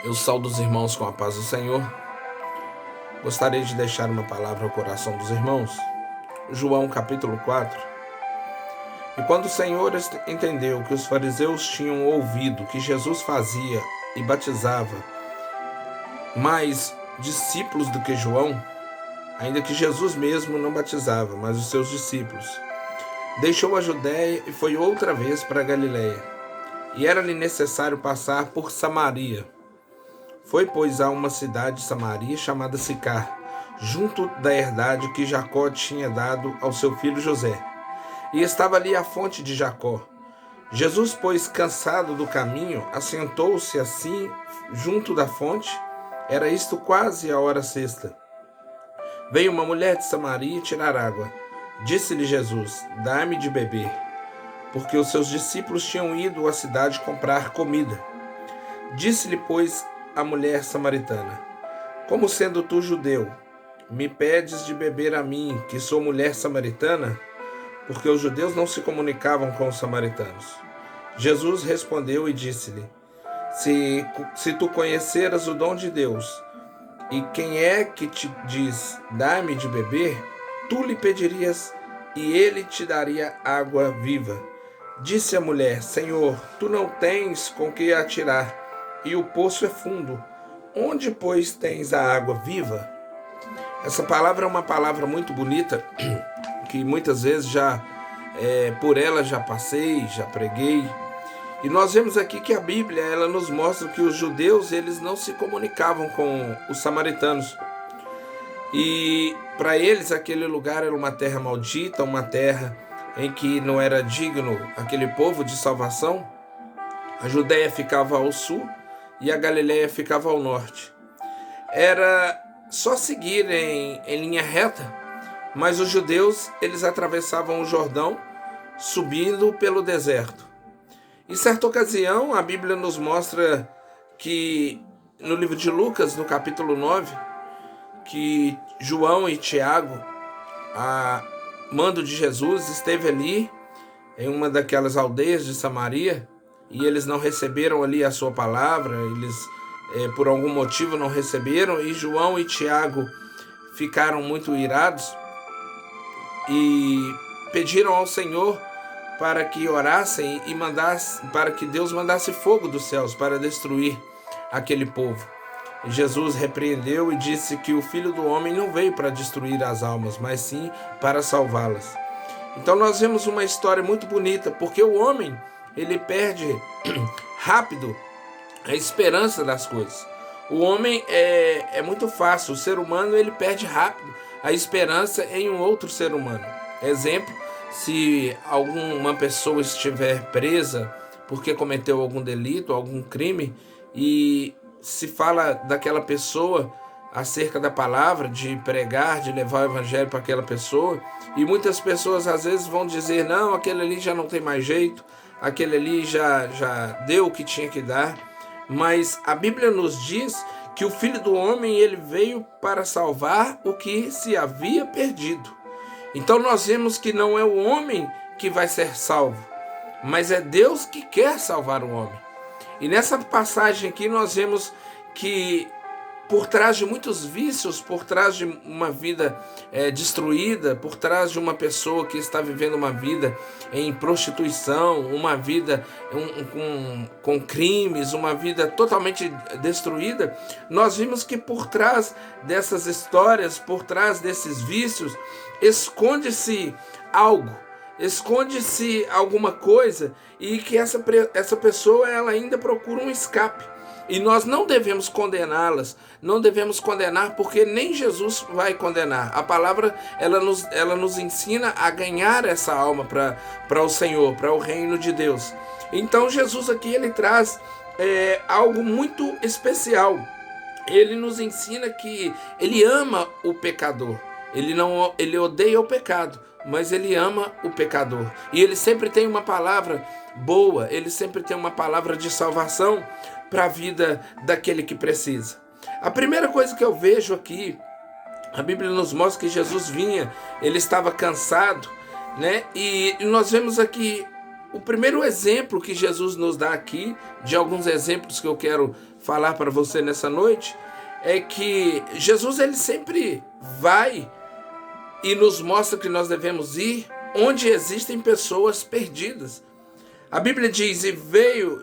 Eu saúdo os irmãos com a paz do Senhor. Gostaria de deixar uma palavra ao coração dos irmãos. João capítulo 4. E quando o Senhor entendeu que os fariseus tinham ouvido que Jesus fazia e batizava mais discípulos do que João, ainda que Jesus mesmo não batizava, mas os seus discípulos, deixou a Judéia e foi outra vez para a Galiléia. E era-lhe necessário passar por Samaria. Foi, pois, a uma cidade de Samaria chamada Sicar, junto da herdade que Jacó tinha dado ao seu filho José. E estava ali a fonte de Jacó. Jesus, pois, cansado do caminho, assentou-se assim junto da fonte. Era isto quase a hora sexta. Veio uma mulher de Samaria tirar água. Disse-lhe Jesus: dá-me de beber, porque os seus discípulos tinham ido à cidade comprar comida. Disse-lhe, pois, a mulher samaritana: como sendo tu judeu, me pedes de beber a mim, que sou mulher samaritana? Porque os judeus não se comunicavam com os samaritanos. Jesus respondeu e disse-lhe: se tu conheceras o dom de Deus, e quem é que te diz, dá-me de beber, tu lhe pedirias, e ele te daria água viva. Disse a mulher: Senhor, tu não tens com que atirar, e o poço é fundo. Onde, pois, tens a água viva? Essa palavra é uma palavra muito bonita, que muitas vezes por ela já passei, já preguei. E nós vemos aqui que a Bíblia, ela nos mostra que os judeus, eles não se comunicavam com os samaritanos. E para eles aquele lugar era uma terra maldita, uma terra em que não era digno aquele povo de salvação. A Judéia ficava ao sul e a Galiléia ficava ao norte. Era só seguir em linha reta, mas os judeus, eles atravessavam o Jordão subindo pelo deserto. Em certa ocasião, a Bíblia nos mostra que no livro de Lucas, no capítulo 9, que João e Tiago, a mando de Jesus, esteve ali em uma daquelas aldeias de Samaria, e eles não receberam ali a sua palavra, eles por algum motivo não receberam, e João e Tiago ficaram muito irados e pediram ao Senhor para que orassem e para que Deus mandasse fogo dos céus para destruir aquele povo. E Jesus repreendeu e disse que o Filho do Homem não veio para destruir as almas, mas sim para salvá-las. Então nós vemos uma história muito bonita, porque o homem, ele perde rápido a esperança das coisas. O homem é muito fácil, o ser humano, ele perde rápido a esperança em um outro ser humano. Exemplo, se alguma pessoa estiver presa porque cometeu algum delito, algum crime, e se fala daquela pessoa acerca da palavra, de pregar, de levar o evangelho para aquela pessoa, e muitas pessoas às vezes vão dizer: não, aquele ali já não tem mais jeito, aquele ali já deu o que tinha que dar. Mas a Bíblia nos diz que o Filho do Homem, ele veio para salvar o que se havia perdido. Então nós vemos que não é o homem que vai ser salvo, mas é Deus que quer salvar o homem. E nessa passagem aqui nós vemos que por trás de muitos vícios, por trás de uma vida destruída, por trás de uma pessoa que está vivendo uma vida em prostituição, uma vida com crimes, uma vida totalmente destruída, nós vimos que por trás dessas histórias, por trás desses vícios, esconde-se algo, esconde-se alguma coisa, e que essa pessoa, ela ainda procura um escape. E nós não devemos condená-las, não devemos condenar, porque nem Jesus vai condenar. A palavra, ela nos ensina a ganhar essa alma para o Senhor, para o reino de Deus. Então Jesus aqui, ele traz algo muito especial. Ele nos ensina que ele ama o pecador. Ele odeia o pecado, mas ele ama o pecador. E ele sempre tem uma palavra boa, ele sempre tem uma palavra de salvação para a vida daquele que precisa. A primeira coisa que eu vejo aqui, a Bíblia nos mostra que Jesus vinha, ele estava cansado, né? E nós vemos aqui o primeiro exemplo que Jesus nos dá aqui, de alguns exemplos que eu quero falar para você nessa noite é que Jesus ele sempre vai e nos mostra que nós devemos ir onde existem pessoas perdidas. A Bíblia diz: e veio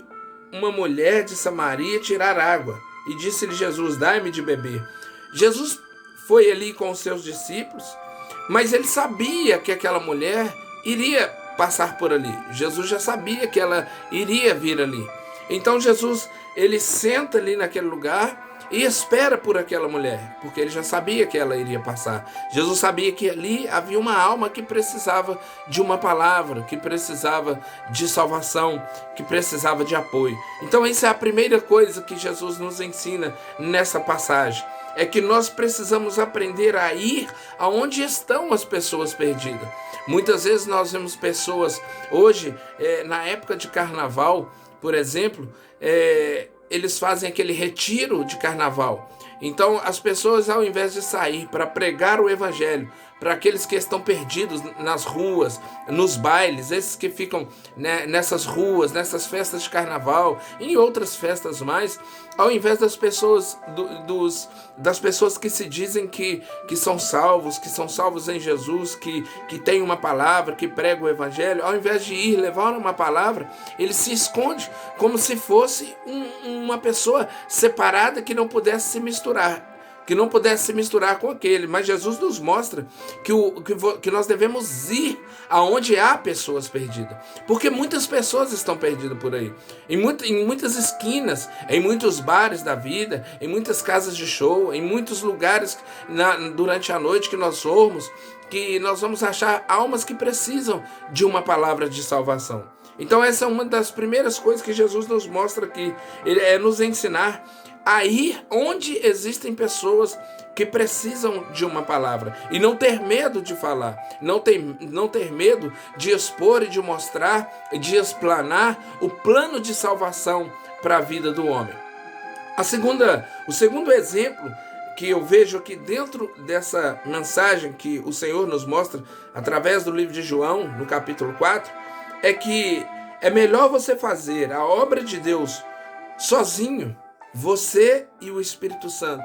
uma mulher de Samaria tirar água, e disse-lhe Jesus: dai-me de beber. Jesus foi ali com os seus discípulos, mas ele sabia que aquela mulher iria passar por ali. Jesus já sabia que ela iria vir ali. Então Jesus, ele senta ali naquele lugar e espera por aquela mulher, porque ele já sabia que ela iria passar. Jesus sabia que ali havia uma alma que precisava de uma palavra, que precisava de salvação, que precisava de apoio. Então essa é a primeira coisa que Jesus nos ensina nessa passagem. É que nós precisamos aprender a ir aonde estão as pessoas perdidas. Muitas vezes nós vemos pessoas, hoje, na época de carnaval, por exemplo, eles fazem aquele retiro de carnaval. Então as pessoas, ao invés de sair para pregar o evangelho para aqueles que estão perdidos nas ruas, nos bailes, esses que ficam, né, nessas ruas, nessas festas de carnaval, em outras festas mais, ao invés das pessoas das pessoas que se dizem que são salvos em Jesus, que têm uma palavra, que pregam o evangelho, ao invés de ir levar uma palavra, ele se esconde como se fosse uma pessoa separada que não pudesse se misturar. Com aquele. Mas Jesus nos mostra que nós devemos ir aonde há pessoas perdidas. Porque muitas pessoas estão perdidas por aí. Em muitas esquinas, em muitos bares da vida, em muitas casas de show, em muitos lugares durante a noite que nós formos, que nós vamos achar almas que precisam de uma palavra de salvação. Então essa é uma das primeiras coisas que Jesus nos mostra aqui. Ele é nos ensinar a ir onde existem pessoas que precisam de uma palavra e não ter medo de falar, não ter medo de expor e de mostrar e de explanar o plano de salvação para a vida do homem. O segundo exemplo que eu vejo aqui dentro dessa mensagem que o Senhor nos mostra através do livro de João, no capítulo 4, é que é melhor você fazer a obra de Deus sozinho, você e o Espírito Santo,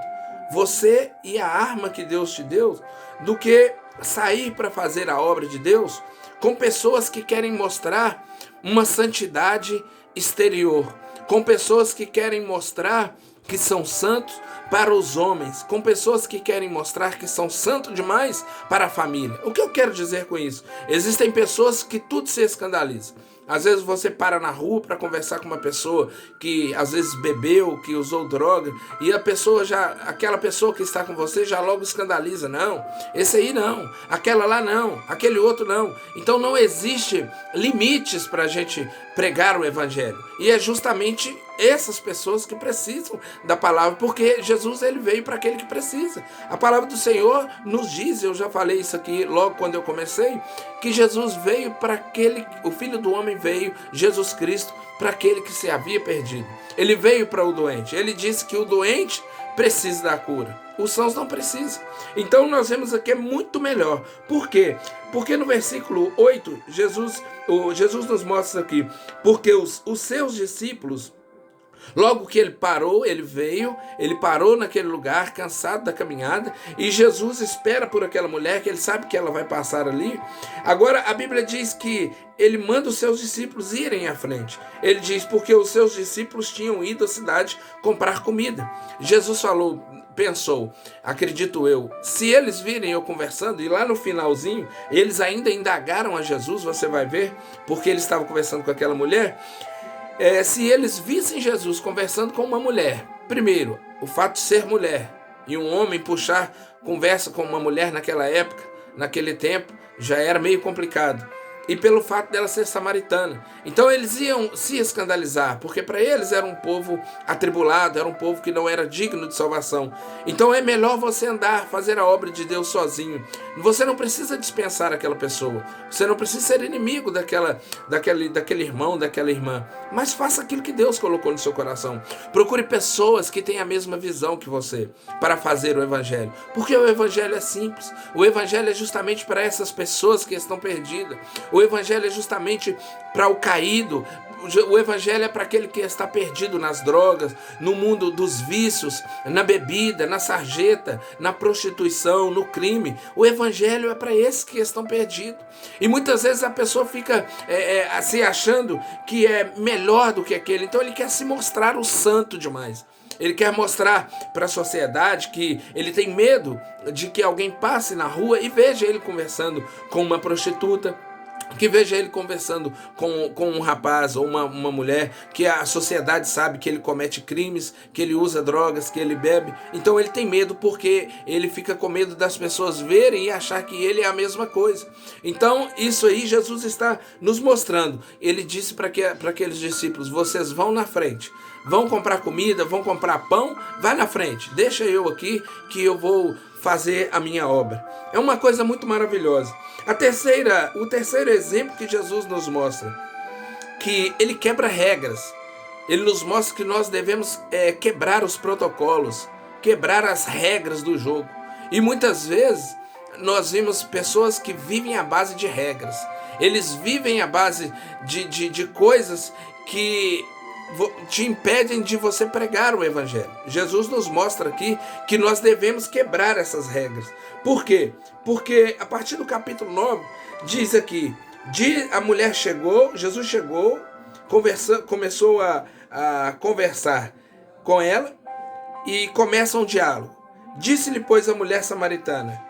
você e a arma que Deus te deu, do que sair para fazer a obra de Deus com pessoas que querem mostrar uma santidade exterior, com pessoas que querem mostrar que são santos para os homens, com pessoas que querem mostrar que são santos demais para a família. O que eu quero dizer com isso? Existem pessoas que tudo se escandaliza. Às vezes você para na rua para conversar com uma pessoa que às vezes bebeu, que usou droga, e aquela pessoa que está com você já logo escandaliza. Não, esse aí não, aquela lá não, aquele outro não. Então não existe limites para a gente pregar o evangelho. E é justamente essas pessoas que precisam da palavra, porque Jesus ele veio para aquele que precisa. A palavra do Senhor nos diz, eu já falei isso aqui logo quando eu comecei, que Jesus veio para aquele, o Filho do Homem veio, Jesus Cristo, para aquele que se havia perdido. Ele veio para o doente. Ele disse que o doente precisa da cura. Os sãos não precisam. Então nós vemos aqui é muito melhor. Por quê? Porque no versículo 8, Jesus nos mostra aqui, porque os seus discípulos, logo que ele parou naquele lugar, cansado da caminhada, e Jesus espera por aquela mulher, que ele sabe que ela vai passar ali. Agora a Bíblia diz que ele manda os seus discípulos irem à frente. Ele diz, porque os seus discípulos tinham ido à cidade comprar comida. Jesus pensou, acredito eu, se eles virem eu conversando, e lá no finalzinho, eles ainda indagaram a Jesus, você vai ver, porque ele estava conversando com aquela mulher. Se eles vissem Jesus conversando com uma mulher, primeiro, o fato de ser mulher e um homem puxar conversa com uma mulher naquela época, naquele tempo, já era meio complicado. E pelo fato dela ser samaritana. Então eles iam se escandalizar, porque para eles era um povo atribulado, era um povo que não era digno de salvação. Então é melhor você fazer a obra de Deus sozinho. Você não precisa dispensar aquela pessoa, você não precisa ser inimigo daquele irmão, daquela irmã, mas faça aquilo que Deus colocou no seu coração. Procure pessoas que têm a mesma visão que você para fazer o evangelho, porque o evangelho é simples. O evangelho é justamente para essas pessoas que estão perdidas. O evangelho é justamente para o caído, O evangelho é para aquele que está perdido nas drogas, no mundo dos vícios, na bebida, na sarjeta, na prostituição, no crime. O evangelho é para esses que estão perdidos. E muitas vezes a pessoa fica assim achando que é melhor do que aquele. Então ele quer se mostrar o santo demais. Ele quer mostrar para a sociedade que ele tem medo de que alguém passe na rua e veja ele conversando com uma prostituta, que veja ele conversando com um rapaz ou uma mulher, que a sociedade sabe que ele comete crimes, que ele usa drogas, que ele bebe. Então ele tem medo porque ele fica com medo das pessoas verem e achar que ele é a mesma coisa. Então isso aí Jesus está nos mostrando. Ele disse para aqueles discípulos: vocês vão na frente, vão comprar comida, vão comprar pão, vai na frente, deixa eu aqui que eu vou fazer a minha obra. É uma coisa muito maravilhosa. O terceiro exemplo que Jesus nos mostra, que ele quebra regras. Ele nos mostra que nós devemos quebrar os protocolos, quebrar as regras do jogo. E muitas vezes nós vimos pessoas que vivem à base de regras. Eles vivem à base de coisas que te impedem de você pregar o evangelho. Jesus nos mostra aqui que nós devemos quebrar essas regras. Por quê? Porque a partir do capítulo 9 diz aqui, a mulher chegou, Jesus chegou, começou a conversar com ela e começa um diálogo. Disse-lhe, pois, a mulher samaritana: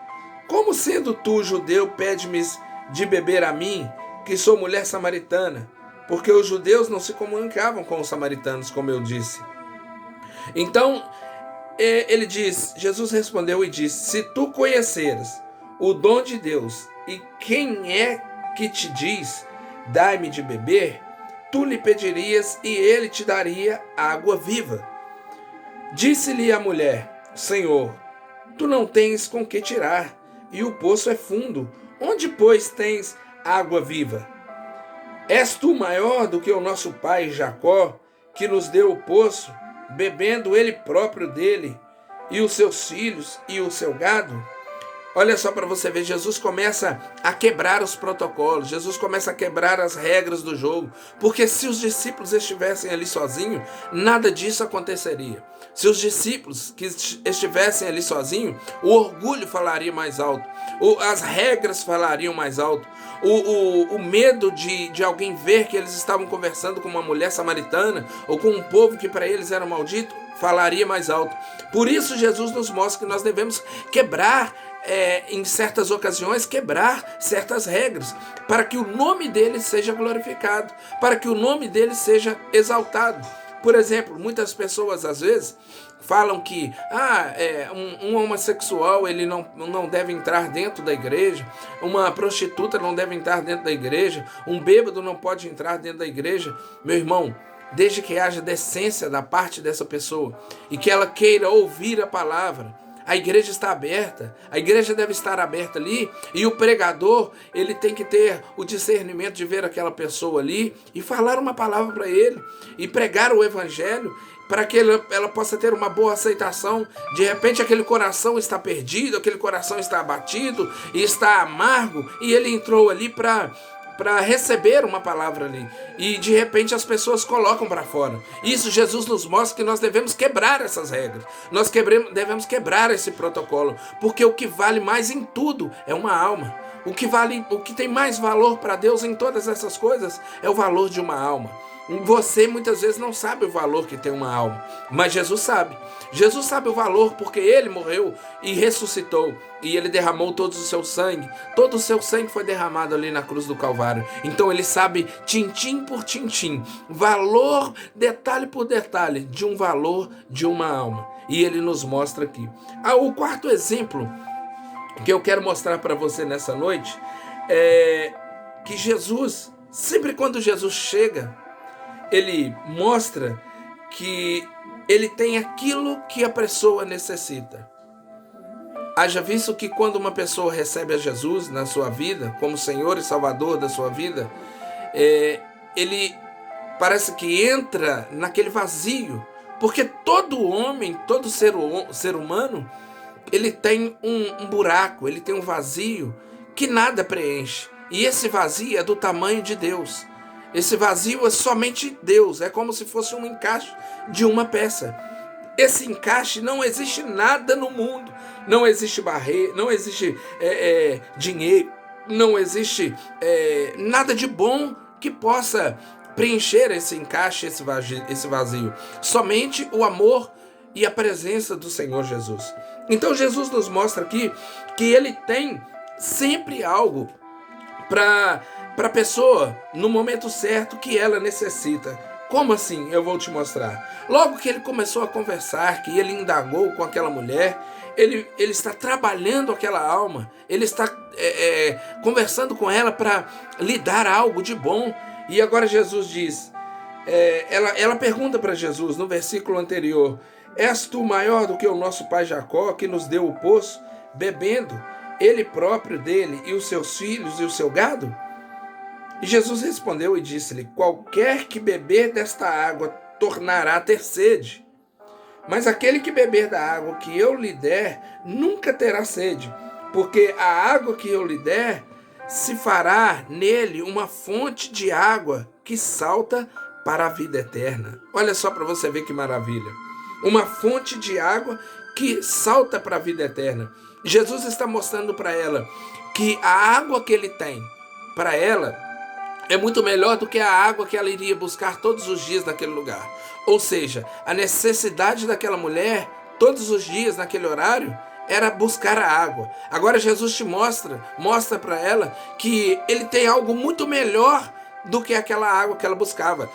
como sendo tu, judeu, pede-me de beber a mim, que sou mulher samaritana? Porque os judeus não se comunicavam com os samaritanos, como eu disse. Então, Jesus respondeu e disse: se tu conheceras o dom de Deus e quem é que te diz, dai-me de beber, tu lhe pedirias e ele te daria água viva. Disse-lhe a mulher: Senhor, tu não tens com que tirar, e o poço é fundo. Onde, pois, tens água viva? És tu maior do que o nosso pai Jacó, que nos deu o poço, bebendo ele próprio dele, e os seus filhos e o seu gado? Olha só para você ver, Jesus começa a quebrar os protocolos, Jesus começa a quebrar as regras do jogo, porque se os discípulos estivessem ali sozinhos, nada disso aconteceria. Se os discípulos que estivessem ali sozinhos, o orgulho falaria mais alto, as regras falariam mais alto, o medo de alguém ver que eles estavam conversando com uma mulher samaritana ou com um povo que para eles era maldito, falaria mais alto. Por isso Jesus nos mostra que nós devemos quebrar, em certas ocasiões, quebrar certas regras, para que o nome dele seja glorificado, para que o nome dele seja exaltado. Por exemplo, muitas pessoas às vezes falam que um homossexual ele não deve entrar dentro da igreja, uma prostituta não deve entrar dentro da igreja, um bêbado não pode entrar dentro da igreja. Meu irmão, desde que haja decência da parte dessa pessoa e que ela queira ouvir a palavra, a igreja está aberta, a igreja deve estar aberta ali, e o pregador, ele tem que ter o discernimento de ver aquela pessoa ali e falar uma palavra para ele, e pregar o evangelho, para que ela possa ter uma boa aceitação. De repente aquele coração está perdido, aquele coração está abatido, e está amargo, e ele entrou ali para receber uma palavra ali, e de repente as pessoas colocam para fora. Isso Jesus nos mostra que nós devemos quebrar essas regras, nós devemos quebrar esse protocolo, porque o que vale mais em tudo é uma alma. O que tem mais valor para Deus em todas essas coisas é o valor de uma alma. Você muitas vezes não sabe o valor que tem uma alma, mas Jesus sabe. Jesus sabe o valor porque ele morreu e ressuscitou, e ele derramou todo o seu sangue foi derramado ali na cruz do Calvário. Então ele sabe tintim por tintim, valor, detalhe por detalhe, de um valor de uma alma, e ele nos mostra aqui. O quarto exemplo que eu quero mostrar para você nessa noite é que Jesus, sempre quando Jesus chega, ele mostra que ele tem aquilo que a pessoa necessita. Haja visto que quando uma pessoa recebe a Jesus na sua vida, como Senhor e Salvador da sua vida, ele parece que entra naquele vazio, porque todo homem, todo ser humano, ele tem um buraco, ele tem um vazio que nada preenche. E esse vazio é do tamanho de Deus. Esse vazio é somente Deus, é como se fosse um encaixe de uma peça. Esse encaixe, não existe nada no mundo, não existe barreira, não existe dinheiro, não existe nada de bom que possa preencher esse encaixe, esse vazio. Somente o amor e a presença do Senhor Jesus. Então Jesus nos mostra aqui que Ele tem sempre algo para a pessoa no momento certo que ela necessita. Como assim? Eu vou te mostrar. Logo que ele começou a conversar, que ele indagou com aquela mulher, ele está trabalhando aquela alma, ele está conversando com ela para lhe dar algo de bom. E agora Jesus diz, ela pergunta para Jesus no versículo anterior: és tu maior do que o nosso pai Jacó, que nos deu o poço, bebendo ele próprio dele e os seus filhos e o seu gado? E Jesus respondeu e disse-lhe: qualquer que beber desta água tornará a ter sede. Mas aquele que beber da água que eu lhe der, nunca terá sede, porque a água que eu lhe der se fará nele uma fonte de água que salta para a vida eterna. Olha só para você ver que maravilha. Uma fonte de água que salta para a vida eterna. Jesus está mostrando para ela que a água que ele tem para ela é muito melhor do que a água que ela iria buscar todos os dias naquele lugar. Ou seja, a necessidade daquela mulher, todos os dias naquele horário, era buscar a água. Agora Jesus te mostra para ela que ele tem algo muito melhor do que aquela água que ela buscava.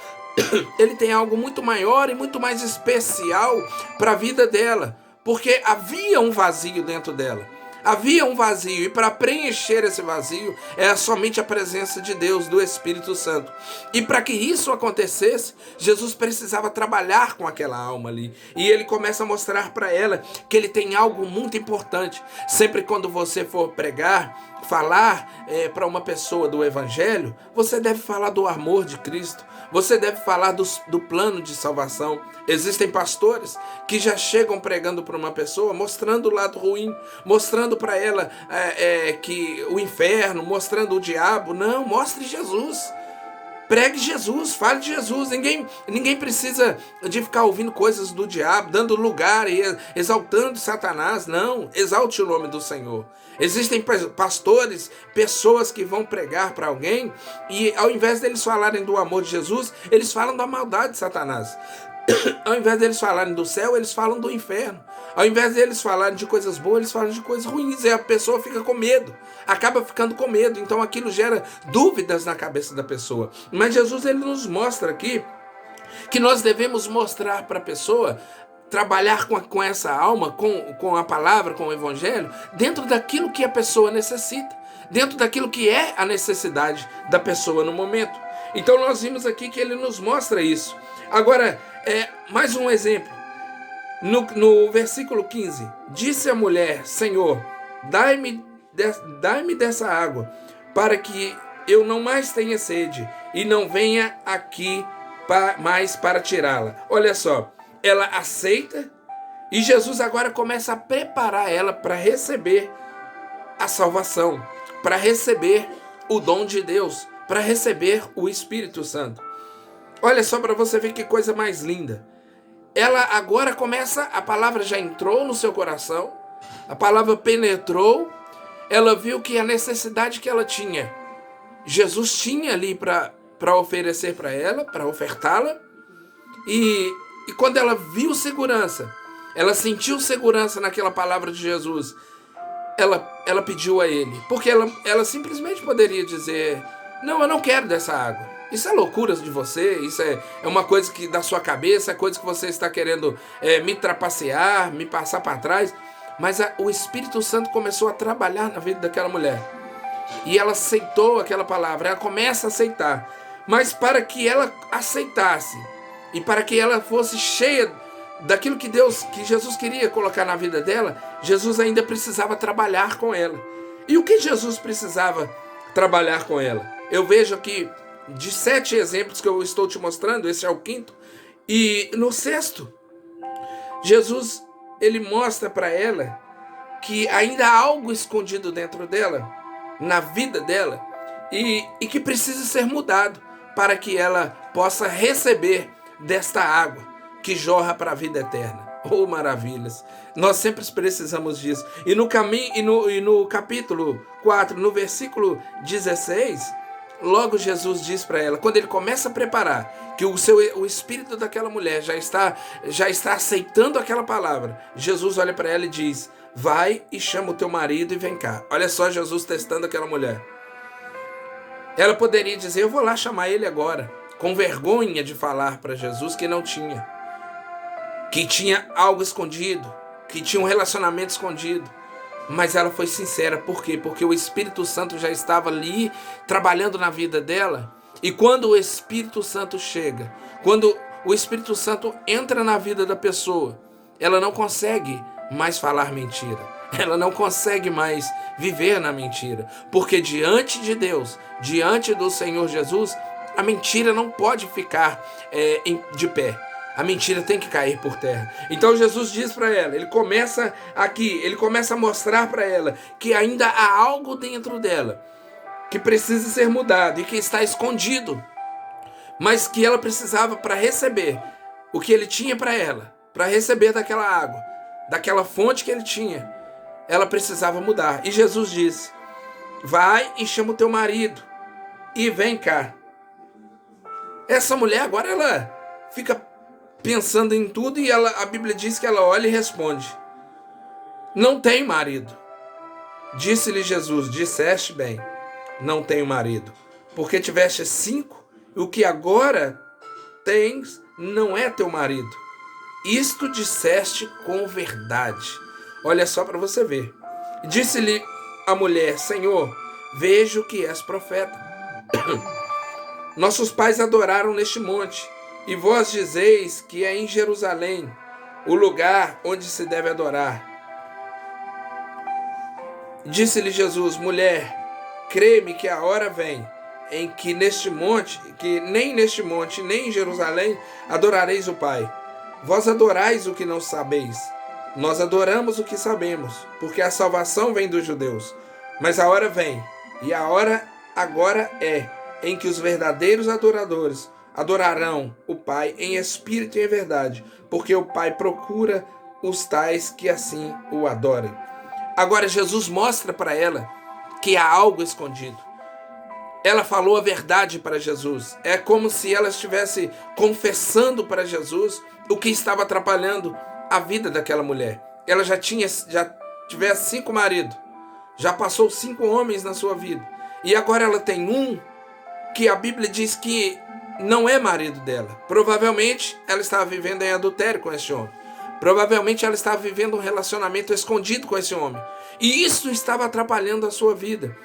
Ele tem algo muito maior e muito mais especial para a vida dela, porque havia um vazio dentro dela. Havia um vazio, e para preencher esse vazio era somente a presença de Deus, do Espírito Santo. E para que isso acontecesse, Jesus precisava trabalhar com aquela alma ali. E ele começa a mostrar para ela que ele tem algo muito importante. Sempre quando você for pregar, falar para uma pessoa do Evangelho, você deve falar do amor de Cristo. Você deve falar do plano de salvação. Existem pastores que já chegam pregando para uma pessoa, mostrando o lado ruim, mostrando para ela que o inferno, mostrando o diabo. Não, mostre Jesus. Pregue Jesus, fale de Jesus. Ninguém precisa de ficar ouvindo coisas do diabo, dando lugar e exaltando Satanás. Não, exalte o nome do Senhor. Existem pastores, pessoas que vão pregar para alguém e ao invés deles falarem do amor de Jesus, eles falam da maldade de Satanás. Ao invés deles falarem do céu, eles falam do inferno. Ao invés deles falarem de coisas boas, eles falam de coisas ruins. E a pessoa fica com medo, acaba ficando com medo. Então aquilo gera dúvidas na cabeça da pessoa. Mas Jesus, ele nos mostra aqui que nós devemos mostrar para a pessoa, trabalhar com essa alma, com a palavra, com o evangelho, dentro daquilo que a pessoa necessita, dentro daquilo que é a necessidade da pessoa no momento. Então nós vimos aqui que ele nos mostra isso. Agora, mais um exemplo. No versículo 15, disse a mulher: Senhor, dai-me dessa água, para que eu não mais tenha sede, e não venha aqui mais para tirá-la. Olha só, ela aceita, e Jesus agora começa a preparar ela para receber a salvação, para receber o dom de Deus, para receber o Espírito Santo. Olha só para você ver que coisa mais linda. Ela agora começa, a palavra já entrou no seu coração, a palavra penetrou, ela viu que a necessidade que ela tinha, Jesus tinha ali para oferecer para ela, para ofertá-la, e quando ela viu segurança, ela sentiu segurança naquela palavra de Jesus, ela pediu a ele, porque ela simplesmente poderia dizer: não, eu não quero dessa água. Isso é loucura de você, isso é uma coisa que da sua cabeça, é coisa que você está querendo me trapacear, me passar para trás. Mas o Espírito Santo começou a trabalhar na vida daquela mulher. E ela aceitou aquela palavra, ela começa a aceitar. Mas para que ela aceitasse e para que ela fosse cheia daquilo que Jesus queria colocar na vida dela, Jesus ainda precisava trabalhar com ela. E o que Jesus precisava trabalhar com ela? Eu vejo aqui, de 7 exemplos que eu estou te mostrando, esse é o 5º, e no 6º, Jesus, ele mostra para ela que ainda há algo escondido dentro dela, na vida dela, e que precisa ser mudado. para que ela possa receber desta água que jorra para a vida eterna. Oh, maravilhas! Nós sempre precisamos disso. E no capítulo 4, no versículo 16, logo Jesus diz para ela, quando ele começa a preparar, que o espírito daquela mulher já está aceitando aquela palavra, Jesus olha para ela e diz: vai e chama o teu marido e vem cá. Olha só Jesus testando aquela mulher. Ela poderia dizer: eu vou lá chamar ele agora, com vergonha de falar para Jesus que não tinha, que tinha algo escondido, que tinha um relacionamento escondido. Mas ela foi sincera. Por quê? Porque o Espírito Santo já estava ali trabalhando na vida dela. E quando o Espírito Santo chega, quando o Espírito Santo entra na vida da pessoa, ela não consegue mais falar mentira. Ela não consegue mais viver na mentira. Porque diante de Deus, diante do Senhor Jesus, a mentira não pode ficar de pé. A mentira tem que cair por terra. Então Jesus diz para ela, ele começa a mostrar para ela que ainda há algo dentro dela que precisa ser mudado e que está escondido, mas que ela precisava, para receber o que ele tinha para ela, para receber daquela água, daquela fonte que ele tinha, ela precisava mudar. E Jesus disse: vai e chama o teu marido e vem cá. Essa mulher agora ela fica pensando em tudo e a Bíblia diz que ela olha e responde: não tenho marido. Disse-lhe Jesus: disseste bem, não tenho marido, porque tiveste 5 e o que agora tens não é teu marido. Isto disseste com verdade. Olha só para você ver. Disse-lhe a mulher: Senhor, vejo que és profeta. Nossos pais adoraram neste monte, e vós dizeis que é em Jerusalém o lugar onde se deve adorar. Disse-lhe Jesus: mulher, crê-me que a hora vem em que nem neste monte, nem em Jerusalém adorareis o Pai. Vós adorais o que não sabeis. Nós adoramos o que sabemos, porque a salvação vem dos judeus. Mas a hora vem, e a hora agora é, em que os verdadeiros adoradores adorarão o Pai em espírito e em verdade, porque o Pai procura os tais que assim o adorem. Agora Jesus mostra para ela que há algo escondido. Ela falou a verdade para Jesus. É como se ela estivesse confessando para Jesus o que estava atrapalhando a vida daquela mulher. Ela já tivesse 5 maridos, já passou 5 homens na sua vida, e agora ela tem um que a Bíblia diz que não é marido dela. Provavelmente ela estava vivendo em adultério com esse homem. Provavelmente ela estava vivendo um relacionamento escondido com esse homem. E isso estava atrapalhando a sua vida.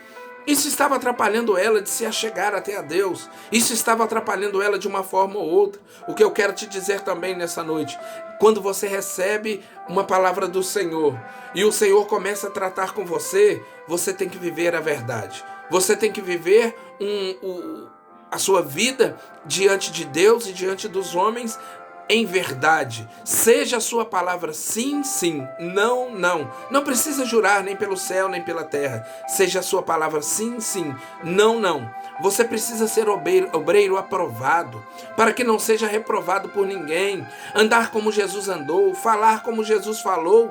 Isso estava atrapalhando ela de se achegar até a Deus. Isso estava atrapalhando ela de uma forma ou outra. O que eu quero te dizer também nessa noite: quando você recebe uma palavra do Senhor e o Senhor começa a tratar com você, você tem que viver a verdade. Você tem que viver a sua vida diante de Deus e diante dos homens em verdade. Seja a sua palavra sim, sim, não, não. Não precisa jurar nem pelo céu, nem pela terra. Seja a sua palavra sim, sim, não, não. Você precisa ser obreiro aprovado, para que não seja reprovado por ninguém. Andar como Jesus andou, falar como Jesus falou.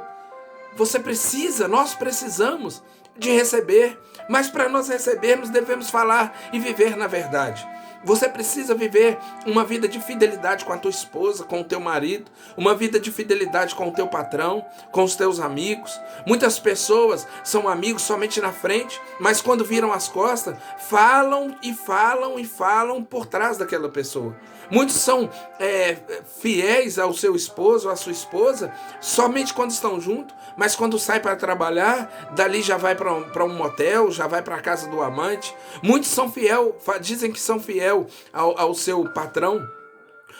Nós precisamos de receber, mas para nós recebermos devemos falar e viver na verdade. Você precisa viver uma vida de fidelidade com a tua esposa, com o teu marido, uma vida de fidelidade com o teu patrão, com os teus amigos. Muitas pessoas são amigos somente na frente, mas quando viram as costas, falam e falam e falam por trás daquela pessoa. Muitos são fiéis ao seu esposo, à sua esposa, somente quando estão juntos, mas quando sai para trabalhar, dali já vai para um motel, já vai para a casa do amante. Muitos são fiéis, dizem que são fiéis ao seu patrão,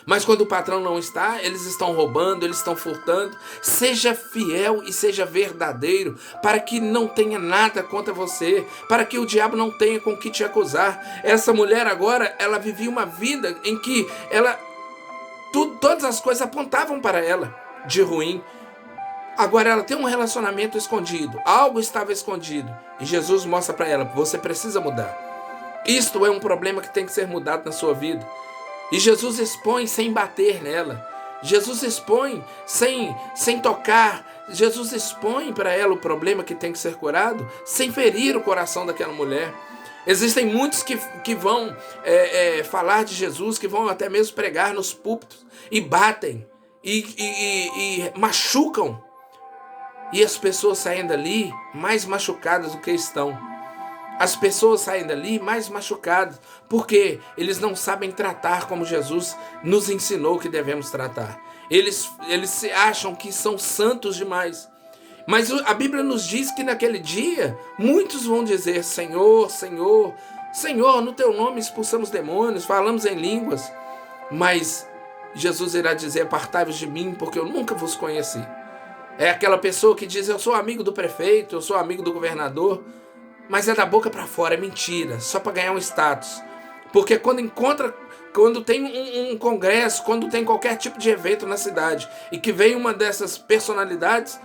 mas quando o patrão não está, eles estão roubando, eles estão furtando. Seja fiel e seja verdadeiro, para que não tenha nada contra você, para que o diabo não tenha com que te acusar. Essa mulher agora, ela vivia uma vida em que todas as coisas apontavam para ela de ruim. Agora ela tem um relacionamento escondido, algo estava escondido, e Jesus mostra para ela: você precisa mudar. Isto é um problema que tem que ser mudado na sua vida. E Jesus expõe sem bater nela. Jesus expõe sem tocar. Jesus expõe para ela o problema que tem que ser curado, sem ferir o coração daquela mulher. Existem muitos que vão falar de Jesus, que vão até mesmo pregar nos púlpitos, e batem, e machucam. E as pessoas saem dali mais machucadas do que estão. As pessoas saem dali mais machucadas, porque eles não sabem tratar como Jesus nos ensinou que devemos tratar. Eles se acham que são santos demais. Mas a Bíblia nos diz que naquele dia, muitos vão dizer: Senhor, Senhor, Senhor, no teu nome expulsamos demônios, falamos em línguas. Mas Jesus irá dizer: apartai-vos de mim, porque eu nunca vos conheci. É aquela pessoa que diz: eu sou amigo do prefeito, eu sou amigo do governador, mas é da boca para fora, é mentira, só para ganhar um status. Porque quando tem um congresso, quando tem qualquer tipo de evento na cidade e que vem uma dessas personalidades,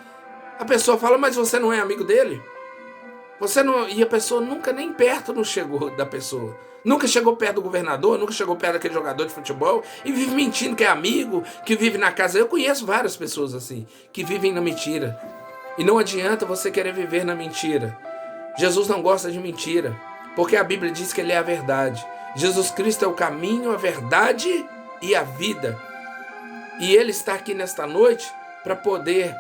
a pessoa fala: mas você não é amigo dele? Você não... E a pessoa nunca nem perto não chegou da pessoa. Nunca chegou perto do governador, nunca chegou perto daquele jogador de futebol e vive mentindo que é amigo, que vive na casa. Eu conheço várias pessoas assim, que vivem na mentira. E não adianta você querer viver na mentira. Jesus não gosta de mentira, porque a Bíblia diz que Ele é a verdade. Jesus Cristo é o caminho, a verdade e a vida. E Ele está aqui nesta noite para poder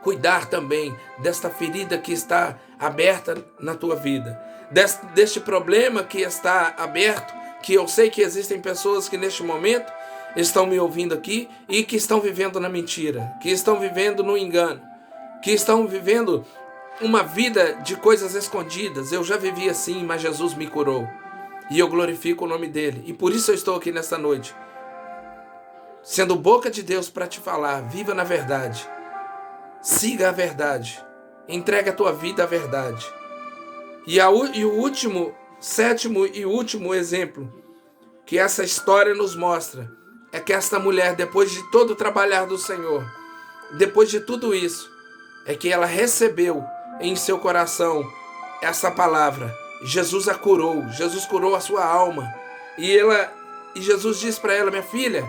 cuidar também desta ferida que está aberta na tua vida, deste problema que está aberto, que eu sei que existem pessoas que neste momento estão me ouvindo aqui e que estão vivendo na mentira, que estão vivendo no engano, que estão vivendo uma vida de coisas escondidas. Eu já vivi assim, mas Jesus me curou e eu glorifico o nome dele, e por isso eu estou aqui nesta noite, sendo boca de Deus para te falar: viva na verdade. Siga a verdade. Entrega a tua vida à verdade. E o último, sétimo e último exemplo que essa história nos mostra é que esta mulher, depois de todo o trabalhar do Senhor, depois de tudo isso, é que ela recebeu em seu coração essa palavra. Jesus a curou. Jesus curou a sua alma. E Jesus diz para ela: minha filha,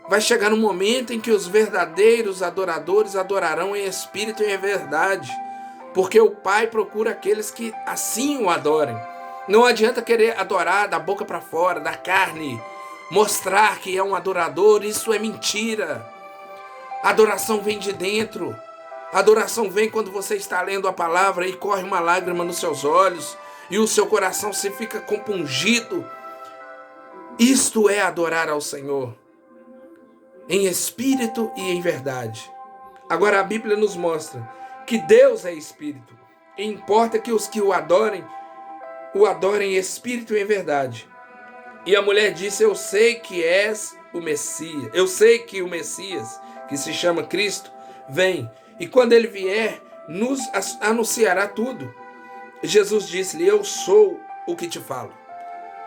vai chegar um momento em que os verdadeiros adoradores adorarão em espírito e em verdade, porque o Pai procura aqueles que assim o adorem. Não adianta querer adorar da boca para fora, da carne, mostrar que é um adorador. Isso é mentira. A adoração vem de dentro. A adoração vem quando você está lendo a palavra e corre uma lágrima nos seus olhos e o seu coração se fica compungido. Isto é adorar ao Senhor, em espírito e em verdade. Agora a Bíblia nos mostra que Deus é espírito, e importa que os que o adorem em espírito e em verdade. E a mulher disse: eu sei que és o Messias, eu sei que o Messias, que se chama Cristo, vem, e quando ele vier, nos anunciará tudo. Jesus disse-lhe: eu sou o que te falo.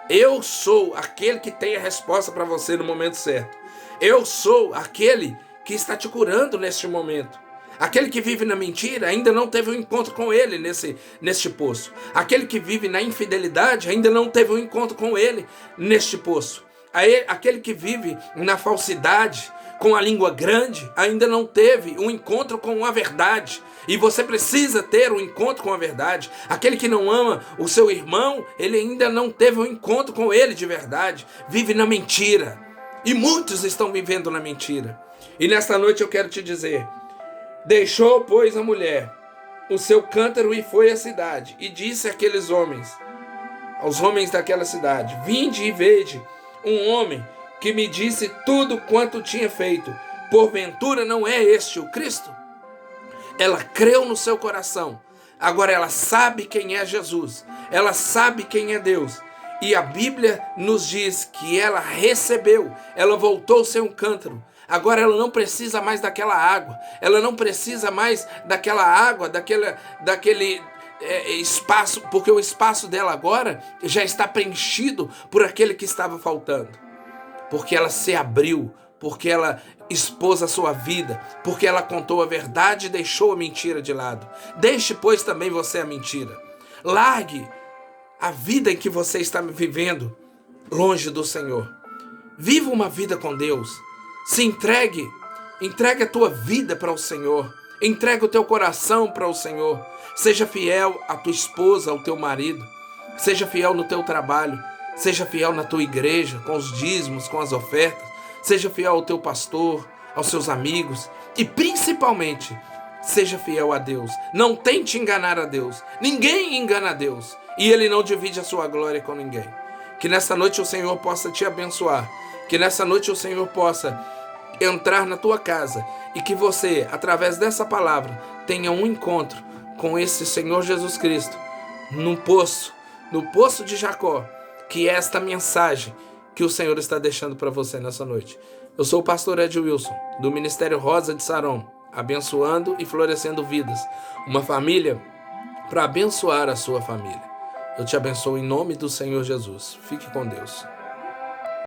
Eu sou aquele que tem a resposta para você no momento certo. Eu sou aquele que está te curando neste momento. Aquele que vive na mentira ainda não teve um encontro com ele neste poço. Aquele que vive na infidelidade ainda não teve um encontro com ele neste poço. Aquele que vive na falsidade, com a língua grande, ainda não teve um encontro com a verdade. E você precisa ter um encontro com a verdade. Aquele que não ama o seu irmão, ele ainda não teve um encontro com ele de verdade. Vive na mentira. E muitos estão vivendo na mentira. E nesta noite eu quero te dizer: deixou, pois, a mulher o seu cântaro e foi à cidade. E disse àqueles homens, aos homens daquela cidade: vinde e vede um homem que me disse tudo quanto tinha feito. Porventura não é este o Cristo? Ela creu no seu coração. Agora ela sabe quem é Jesus. Ela sabe quem é Deus. E a Bíblia nos diz que ela recebeu. Ela voltou sem um cântaro. Agora ela não precisa mais daquela água. Ela não precisa mais daquela água, daquele espaço, porque o espaço dela agora já está preenchido por aquele que estava faltando. Porque ela se abriu, porque ela expôs a sua vida, porque ela contou a verdade e deixou a mentira de lado. Deixe, pois, também você a mentira. Largue a vida em que você está vivendo longe do Senhor. Viva uma vida com Deus. Se entregue. Entregue a tua vida para o Senhor. Entregue o teu coração para o Senhor. Seja fiel à tua esposa, ao teu marido. Seja fiel no teu trabalho. Seja fiel na tua igreja, com os dízimos, com as ofertas. Seja fiel ao teu pastor, aos seus amigos. E principalmente, seja fiel a Deus. Não tente enganar a Deus. Ninguém engana a Deus. E Ele não divide a sua glória com ninguém. Que nessa noite o Senhor possa te abençoar. Que nessa noite o Senhor possa entrar na tua casa e que você, através dessa palavra, tenha um encontro com esse Senhor Jesus Cristo no poço de Jacó, que é esta mensagem que o Senhor está deixando para você nessa noite. Eu sou o pastor Ed Wilson, do Ministério Rosa de Saron, abençoando e florescendo vidas. Uma família para abençoar a sua família. Eu te abençoo em nome do Senhor Jesus. Fique com Deus.